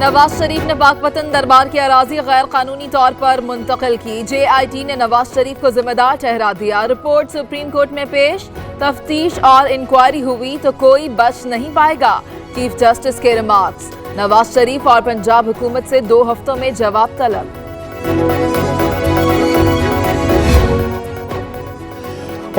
नवाज शरीफ ने पाकपतन दरबार की अराजी गैर कानूनी तौर पर मुंतकिल की। JIT ने नवाज शरीफ को जिम्मेदार ठहरा दिया। रिपोर्ट सुप्रीम कोर्ट में पेश, तफ्तीश और इंक्वायरी हुई तो कोई बच नहीं पाएगा। चीफ जस्टिस के रिमार्क्स। नवाज शरीफ और पंजाब हुकूमत से 2 हफ्तों में जवाब तलब।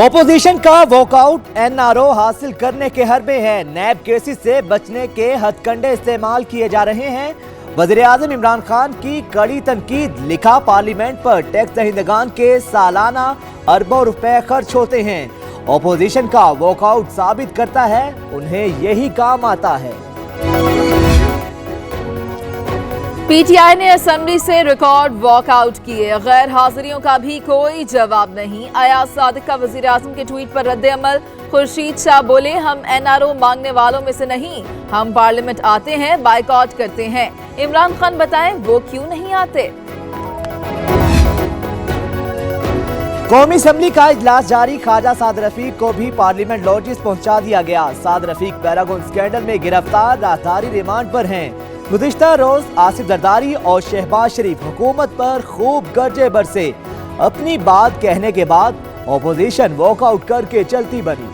ओपोजिशन का वॉकआउट NRO हासिल करने के हरबे है। नैब केसेस से बचने के हथकंडे इस्तेमाल किए जा रहे हैं। वज़ीर-ए-आज़म इमरान खान की कड़ी तनकीद, लिखा पार्लियामेंट पर टैक्स दहिंदगान के सालाना अरबों रुपए खर्च होते हैं। ओपोजिशन का वॉकआउट साबित करता है उन्हें यही काम आता है। PTI ने असेंबली से रिकॉर्ड वॉकआउट किए। गैर हाजिरियों का भी कोई जवाब नहीं। अयाज सादिक का वजीर आजम के ट्वीट पर रद्द अमल। खुर्शीद शाह बोले, हम NRO मांगने वालों में से नहीं, हम पार्लियामेंट आते हैं, बाइकआउट करते हैं। इमरान खान बताएं वो क्यों नहीं आते। कौमी असेंबली का इजलास जारी। ख्वाजा साद रफीक को भी पार्लियामेंट नोटिस पहुंचा दिया गया। साद रफीक पैरागॉन स्कैंडल में गिरफ्तार राहदारी रिमांड पर हैं। गुज़िश्ता रोज आसिफ जरदारी और शहबाज शरीफ हुकूमत पर खूब गरजे बरसे। अपनी बात कहने के बाद ओपोजिशन वॉकआउट करके चलती बनी।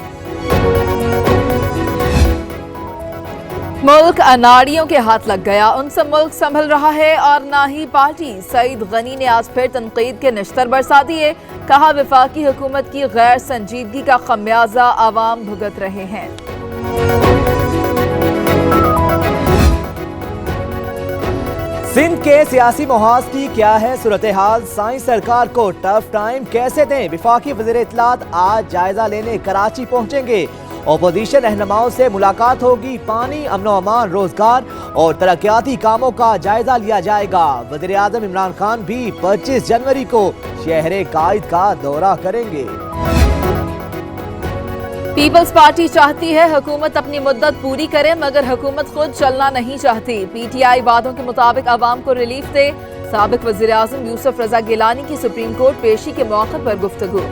मुल्क अनाड़ियों के हाथ लग गया, उनसे मुल्क संभल रहा है और ना ही पार्टी। सईद गनी ने आज फिर तनकीद के निश्तर बरसा दिए। कहा, वफाकी हुकूमत की गैर संजीदगी का खमियाजा आवाम भुगत रहे हैं। सिंध के सियासी मुहाज की क्या है सूरत हाल। साइंस सरकार को टफ टाइम कैसे दें। वफाकी वज़ीर इत्तलात आज जायजा लेने कराची पहुंचेंगे। ओपोजिशन रहनुमाओं से मुलाकात होगी। पानी, अमनो अमान, रोजगार और तरक्याती कामों का जायजा लिया जाएगा। वज़ीर आज़म इमरान खान भी 25 जनवरी को शहर कायद का दौरा करेंगे। पीपल्स पार्टी चाहती है हुकूमत अपनी मुद्दत पूरी करे, मगर हुकूमत खुद चलना नहीं चाहती। PTI वादों के मुताबिक आवाम को रिलीफ दे। साबिक वज़ीर आज़म यूसुफ रजा गिलानी की सुप्रीम कोर्ट पेशी के मौके पर गुफ्तगू।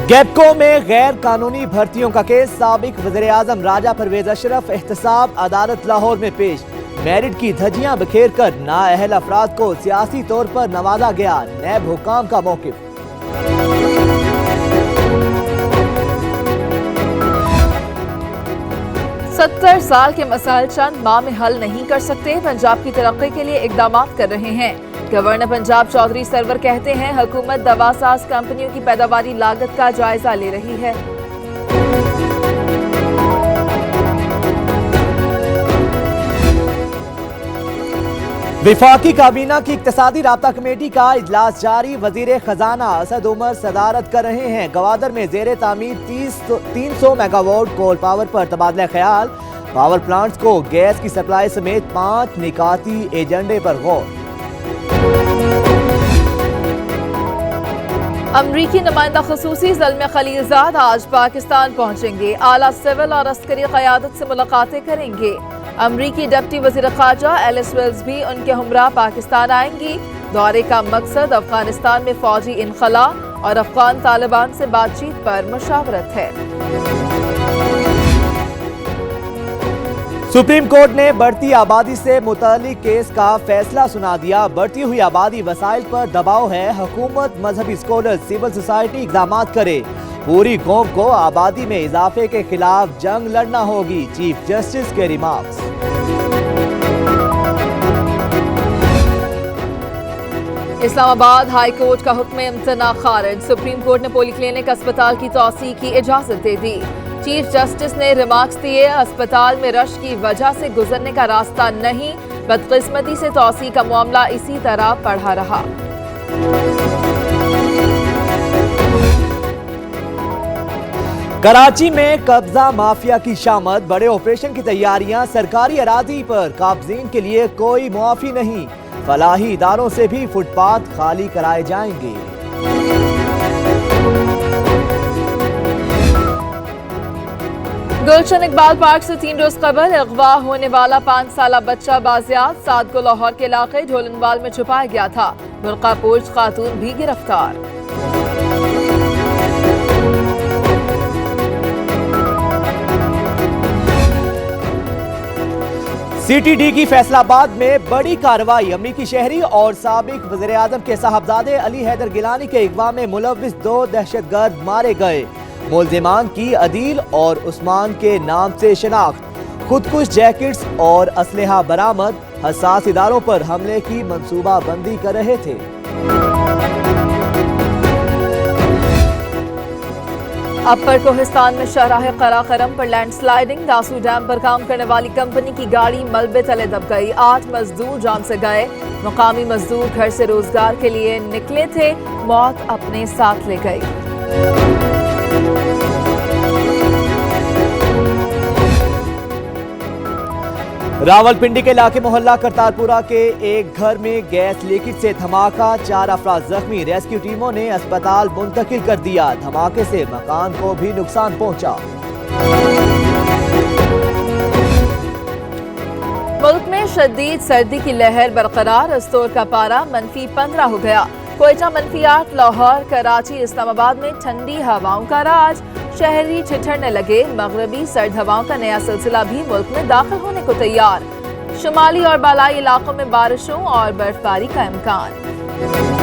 गैपको में गैर कानूनी भर्तियों का केस। साबिक वज़ीर आज़म राजा परवेज अशरफ एहतसाब अदालत लाहौर में पेश। मेरिट की धज्जियां बिखेर कर नाअहल अफराद को सियासी तौर पर नवाजा गया। नैब हुकाम का मौक़िफ़। 70 साल के मसाइल चंद माह में हल नहीं कर सकते। पंजाब की तरक्की के लिए इकदाम कर रहे हैं। गवर्नर पंजाब चौधरी सरवर कहते हैं, हुकूमत दवासाज कंपनियों की पैदावारी लागत का जायजा ले रही है। विफाकी काबीना की इक्तिसादी राब्ता कमेटी का इजलास जारी। वजीर खजाना असद उमर सदारत कर रहे हैं। गवादर में जेर तामीर 300 मेगावाट कोल पावर पर तबादला ख्याल। पावर प्लांट्स को गैस की सप्लाई समेत 5 निकाती एजेंडे पर गौर। अमरीकी नुमाइंदा खुसूसी ज़ल्मे खलीलजाद आज पाकिस्तान पहुंचेंगे। आला सिविल और अस्करी क़यादत से मुलाकातें करेंगे। अमरीकी डिप्टी वज़ीर ख़ारजा एलिस वेल्स भी उनके हमरा पाकिस्तान आएंगी। दौरे का मकसद अफगानिस्तान में फौजी इनखला और अफगान तालिबान से बातचीत पर मुशावरत है। सुप्रीम कोर्ट ने बढ़ती आबादी से मुतालिक केस का फैसला सुना दिया। बढ़ती हुई आबादी वसाइल पर दबाव है। हुकूमत, मजहबी स्कॉलर, सिविल सोसाइटी इक़दाम करे। पूरी कौम को आबादी में इजाफे के खिलाफ जंग लड़ना होगी। चीफ जस्टिस के रिमार्क्स। इस्लामाबाद हाई कोर्ट का हुक्म इम्तना खारिज। सुप्रीम कोर्ट ने पॉलीक्लिनिक अस्पताल की तौसी की इजाजत दे दी। चीफ जस्टिस ने रिमार्क्स दिए, अस्पताल में रश की वजह से गुजरने का रास्ता नहीं, बदकिस्मती से तौसी का मामला इसी तरह पड़ा रहा। कराची में कब्जा माफिया की शामत। बड़े ऑपरेशन की तैयारियां। सरकारी अराजी पर काब्जीन के लिए कोई मुआफी नहीं। फलाही इदारों से भी फुटपाथ खाली कराए जाएंगे। गुलशन इकबाल पार्क से 3 रोज कबल अगवा होने वाला 5 साला बच्चा बाजियात। 7 को लाहौर के इलाके ढोलनवाल में छुपाया गया था। बुर्का पोश खातून भी गिरफ्तार। CTD की फैसलाबाद में बड़ी कार्रवाई। अमरीकी शहरी और साबिक वज़ीर-ए-आज़म के साहबजादे अली हैदर गिलानी के अगवा में मुलव्विस 2 दहशतगर्द मारे गए। मुल्जिमान की अदील और उस्मान के नाम से शनाख्त। खुदकुश जैकेट्स और असलहा बरामद। हसास इदारों पर हमले की मंसूबाबंदी कर रहे थे। अपर कोहिस्तान में शाहराह कराकरम पर लैंडस्लाइडिंग। दासू डैम पर काम करने वाली कंपनी की गाड़ी मलबे तले दब गई। 8 मजदूर जान से गए। मुकामी मजदूर घर से रोजगार के लिए निकले थे, मौत अपने साथ ले गई। रावलपिंडी के इलाके मोहल्ला करतारपुरा के एक घर में गैस लीकेज से धमाका। 4 अफराद जख्मी। रेस्क्यू टीमों ने अस्पताल मुंतकिल कर दिया। धमाके से मकान को भी नुकसान पहुंचा। मुल्क में शदीद सर्दी की लहर बरकरार। अस्तोर का पारा -15 हो गया। कोयटा -8। लाहौर, कराची, इस्लामाबाद में ठंडी हवाओं का राज। शहरी ठिठुरने लगे। मगरबी सर्द हवाओं का नया सिलसिला भी मुल्क में दाखिल होने को तैयार। शुमाली और बालाई इलाकों में बारिशों और बर्फबारी का इम्कान।